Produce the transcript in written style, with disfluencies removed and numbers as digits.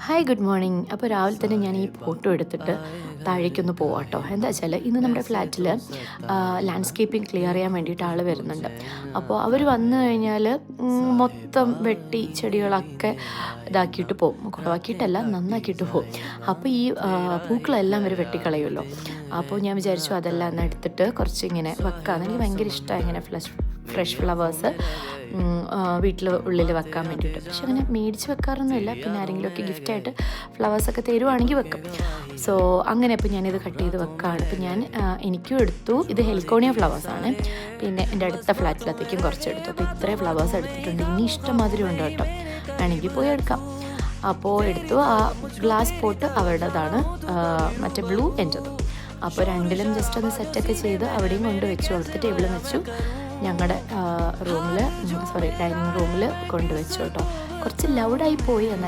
Hi good morning. അപ്പോൾ രാവിലെ തന്നെ ഞാൻ ഈ ഫോട്ടോ എടുത്തിട്ട് താഴേക്കൊന്ന് പോവാം കേട്ടോ. എന്താ വെച്ചാൽ ഇന്ന് നമ്മുടെ ഫ്ലാറ്റിൽ ലാൻഡ്സ്കേപ്പിംഗ് ക്ലിയർ ചെയ്യാൻ വേണ്ടിയിട്ട് ആൾ വരുന്നുണ്ട്. അപ്പോൾ അവർ വന്നു കഴിഞ്ഞാൽ മൊത്തം വെട്ടി ചെടികളൊക്കെ ഇതാക്കിയിട്ട് പോകും, കുളവാക്കിയിട്ടല്ല നന്നാക്കിയിട്ട് പോകും. അപ്പോൾ ഈ പൂക്കളെല്ലാം അവർ വെട്ടിക്കളയുമല്ലോ. അപ്പോൾ ഞാൻ വിചാരിച്ചു അതെല്ലാം ഒന്ന് എടുത്തിട്ട് കുറച്ച് ഇങ്ങനെ വെക്കാമെന്ന്. എനിക്ക് ഭയങ്കര ഇഷ്ടമാണ് ഇങ്ങനെ ഫ്രഷ് ഫ്ലവേഴ്സ് വീട്ടിൽ ഉള്ളിൽ വെക്കാൻ വേണ്ടിയിട്ട്. പക്ഷെ അങ്ങനെ മേടിച്ച് വെക്കാറൊന്നുമില്ല. പിന്നെ ആരെങ്കിലുമൊക്കെ ഗിഫ്റ്റായിട്ട് ഫ്ലവേഴ്സൊക്കെ തരുവാണെങ്കിൽ വെക്കും. സോ അങ്ങനെ ഇപ്പോൾ ഞാനിത് കട്ട് ചെയ്ത് വെക്കുകയാണ്. അപ്പോൾ ഞാൻ എനിക്കും എടുത്തു. ഇത് ഹെലിക്കോണിയ ഫ്ലവേഴ്സാണ്. പിന്നെ എൻ്റെ അടുത്ത ഫ്ലാറ്റിലത്തേക്കും കുറച്ച് എടുത്തു. അപ്പോൾ ഇത്രയും ഫ്ലവേഴ്സ് എടുത്തിട്ടുണ്ട്. ഇനി ഇഷ്ടംമാതിരി ഉണ്ട് കേട്ടോ, വേണമെങ്കിൽ പോയി എടുക്കാം. അപ്പോൾ എടുത്തു. ആ ഗ്ലാസ് പോട്ട് അവരുടേതാണ്, മറ്റേ ബ്ലൂ എൻ്റെത്. അപ്പോൾ രണ്ടിലും ജസ്റ്റ് ഒന്ന് സെറ്റൊക്കെ ചെയ്ത് അവിടെയും കൊണ്ട് വെച്ചു കൊടുത്ത് ടേബിളും വെച്ചു. ഞങ്ങളുടെ ഡൈനിങ് റൂമിൽ കൊണ്ടുവച്ചു കേട്ടോ. കുറച്ച് ലൗഡായി പോയി എന്നാൽ